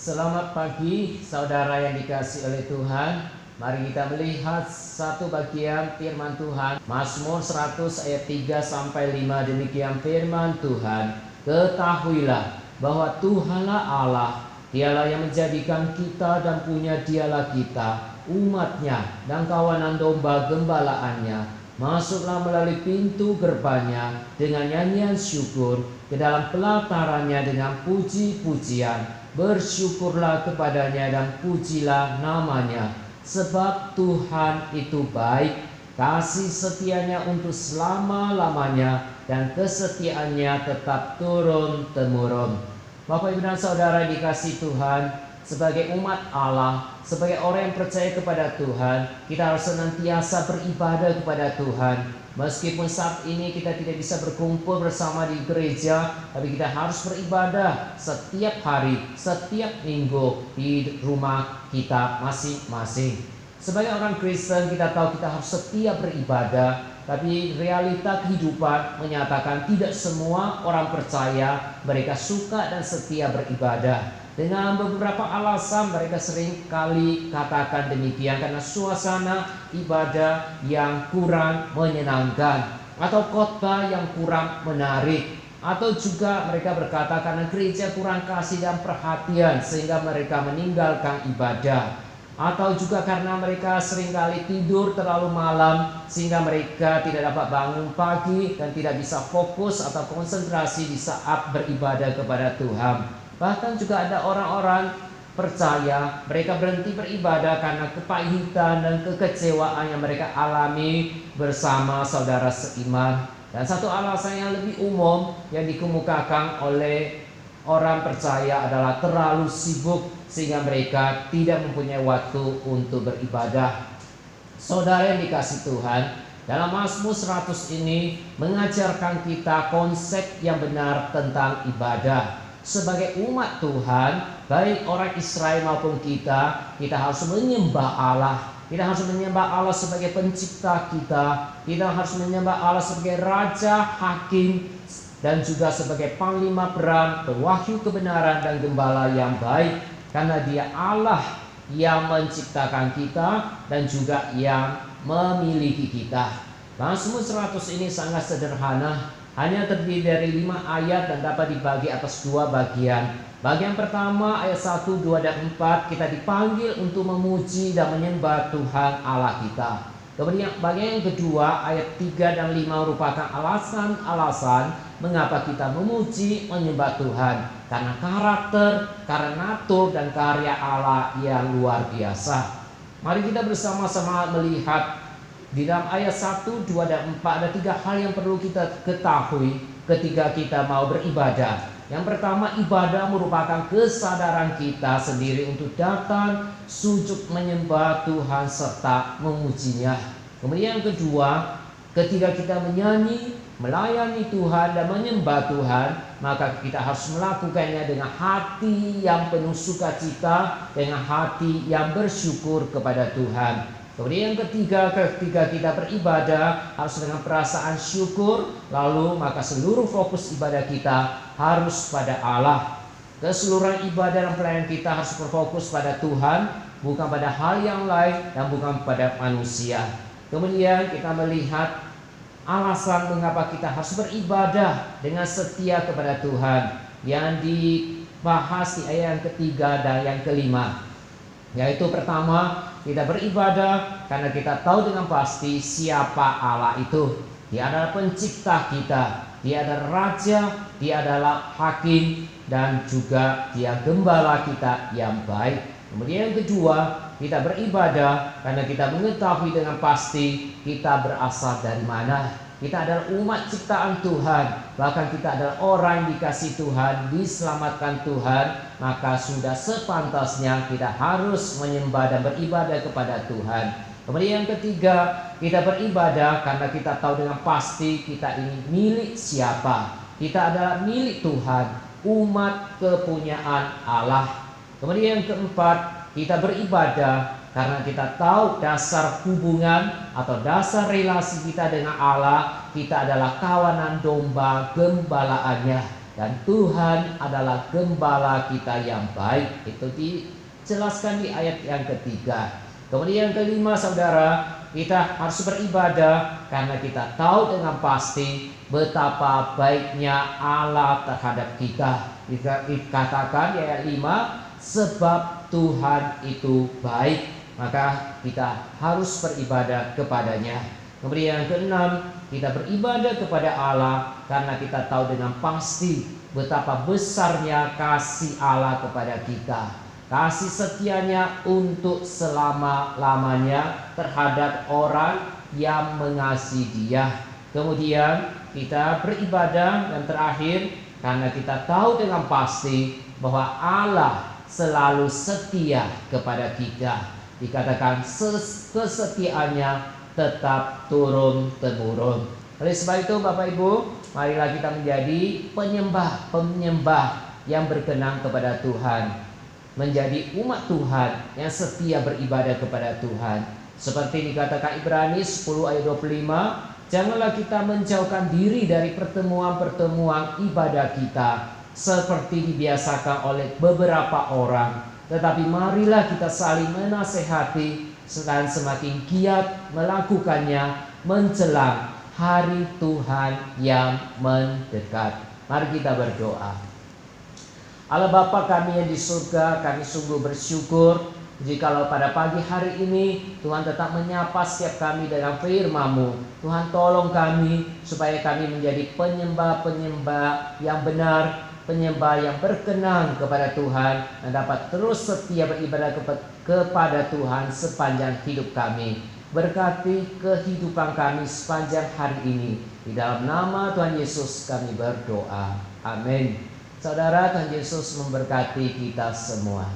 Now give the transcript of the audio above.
Selamat pagi saudara yang dikasihi oleh Tuhan. Mari kita melihat satu bagian firman Tuhan, Mazmur 100 ayat 3 sampai 5. Demikian firman Tuhan. Ketahuilah bahwa Tuhanlah Allah, Dialah yang menjadikan kita dan punya Dialah kita, umatnya dan kawanan domba gembalaannya. Masuklah melalui pintu gerbangnya dengan nyanyian syukur, ke dalam pelatarannya dengan puji-pujian. Bersyukurlah kepadanya dan pujilah namanya. Sebab Tuhan itu baik, kasih setianya untuk selama-lamanya, dan kesetiaannya tetap turun-temurun. Bapak, Ibu, dan Saudara dikasihi Tuhan, sebagai umat Allah, sebagai orang yang percaya kepada Tuhan, kita harus senantiasa beribadah kepada Tuhan. Meskipun saat ini kita tidak bisa berkumpul bersama di gereja, tapi kita harus beribadah setiap hari, setiap minggu di rumah kita masing-masing. Sebagai orang Kristen, kita tahu kita harus setia beribadah, tapi realita kehidupan menyatakan tidak semua orang percaya mereka suka dan setia beribadah. Dengan beberapa alasan mereka sering kali katakan demikian, karena suasana ibadah yang kurang menyenangkan, atau khotbah yang kurang menarik, atau juga mereka berkata karena gereja kurang kasih dan perhatian sehingga mereka meninggalkan ibadah, atau juga karena mereka seringkali tidur terlalu malam sehingga mereka tidak dapat bangun pagi dan tidak bisa fokus atau konsentrasi di saat beribadah kepada Tuhan. Bahkan juga ada orang-orang percaya mereka berhenti beribadah karena kepahitan dan kekecewaan yang mereka alami bersama saudara seiman. Dan satu alasan yang lebih umum yang dikemukakan oleh orang percaya adalah terlalu sibuk sehingga mereka tidak mempunyai waktu untuk beribadah. Saudara yang dikasihi Tuhan, dalam Mazmur 100 ini mengajarkan kita konsep yang benar tentang ibadah. Sebagai umat Tuhan, baik orang Israel maupun kita harus menyembah Allah. Kita harus menyembah Allah sebagai pencipta kita. Kita harus menyembah Allah sebagai Raja, Hakim, dan juga sebagai Panglima Perang, Pewahyu kebenaran dan Gembala yang baik. Karena Dia Allah yang menciptakan kita dan juga yang memiliki kita. Mazmur 100 ini sangat sederhana, hanya terdiri dari 5 ayat dan dapat dibagi atas 2 bagian. Bagian pertama ayat 1, 2, dan 4 kita dipanggil untuk memuji dan menyembah Tuhan Allah kita. Kemudian bagian yang kedua ayat 3 dan 5 merupakan alasan-alasan mengapa kita memuji menyembah Tuhan. Karena karakter, karena natur dan karya Allah yang luar biasa. Mari kita bersama-sama melihat di dalam ayat 1, 2, dan 4 ada 3 hal yang perlu kita ketahui ketika kita mau beribadah. Yang pertama, ibadah merupakan kesadaran kita sendiri untuk datang sujud menyembah Tuhan serta memujinya. Kemudian yang kedua, ketika kita menyanyi, melayani Tuhan dan menyembah Tuhan, maka kita harus melakukannya dengan hati yang penuh sukacita, dengan hati yang bersyukur kepada Tuhan. Kemudian yang ketiga, ketika kita beribadah harus dengan perasaan syukur, lalu maka seluruh fokus ibadah kita harus pada Allah. Keseluruhan ibadah dan pelayanan kita harus berfokus pada Tuhan, bukan pada hal yang lain dan bukan pada manusia. Kemudian kita melihat alasan mengapa kita harus beribadah dengan setia kepada Tuhan yang dibahas di ayat yang ketiga dan yang kelima. Yaitu pertama, kita beribadah karena kita tahu dengan pasti siapa Allah itu. Dia adalah pencipta kita, Dia adalah Raja, Dia adalah Hakim, dan juga Dia Gembala kita yang baik. Kemudian yang kedua, kita beribadah karena kita mengetahui dengan pasti kita berasal dari mana. Kita adalah umat ciptaan Tuhan, bahkan kita adalah orang yang dikasihi Tuhan, diselamatkan Tuhan. Maka sudah sepantasnya kita harus menyembah dan beribadah kepada Tuhan. Kemudian yang ketiga, kita beribadah karena kita tahu dengan pasti kita ini milik siapa. Kita adalah milik Tuhan, umat kepunyaan Allah. Kemudian yang keempat, kita beribadah karena kita tahu dasar hubungan atau dasar relasi kita dengan Allah, kita adalah kawanan domba gembalaannya. dan Tuhan adalah gembala kita yang baik. Itu dijelaskan di ayat yang ketiga. Kemudian yang kelima, saudara, kita harus beribadah karena kita tahu dengan pasti betapa baiknya Allah terhadap kita. Dikatakan di ayat 5, sebab Tuhan itu baik, maka kita harus beribadah kepadanya. Kemudian yang keenam, kita beribadah kepada Allah karena kita tahu dengan pasti betapa besarnya kasih Allah kepada kita. Kasih setianya untuk selama-lamanya terhadap orang yang mengasihi Dia. Kemudian kita beribadah yang terakhir karena kita tahu dengan pasti bahwa Allah selalu setia kepada kita. Dikatakan kesetiaannya tetap turun-temurun. Oleh sebab itu Bapak Ibu, marilah kita menjadi penyembah yang berkenan kepada Tuhan, menjadi umat Tuhan yang setia beribadah kepada Tuhan. Seperti dikatakan Ibrani 10 ayat 25, janganlah kita menjauhkan diri dari pertemuan-pertemuan ibadah kita seperti dibiasakan oleh beberapa orang, tetapi marilah kita saling menasehati dan semakin giat melakukannya menjelang hari Tuhan yang mendekat. Mari kita berdoa. Allah Bapa kami yang di surga, kami sungguh bersyukur jikalau pada pagi hari ini Tuhan tetap menyapa setiap kami dengan firman-Mu. Tuhan tolong kami supaya kami menjadi penyembah-penyembah yang benar, penyembah yang berkenan kepada Tuhan, dan dapat terus setia beribadah kepada Tuhan sepanjang hidup kami. Berkati kehidupan kami sepanjang hari ini. Di dalam nama Tuhan Yesus kami berdoa. Amin. Saudara, Tuhan Yesus memberkati kita semua.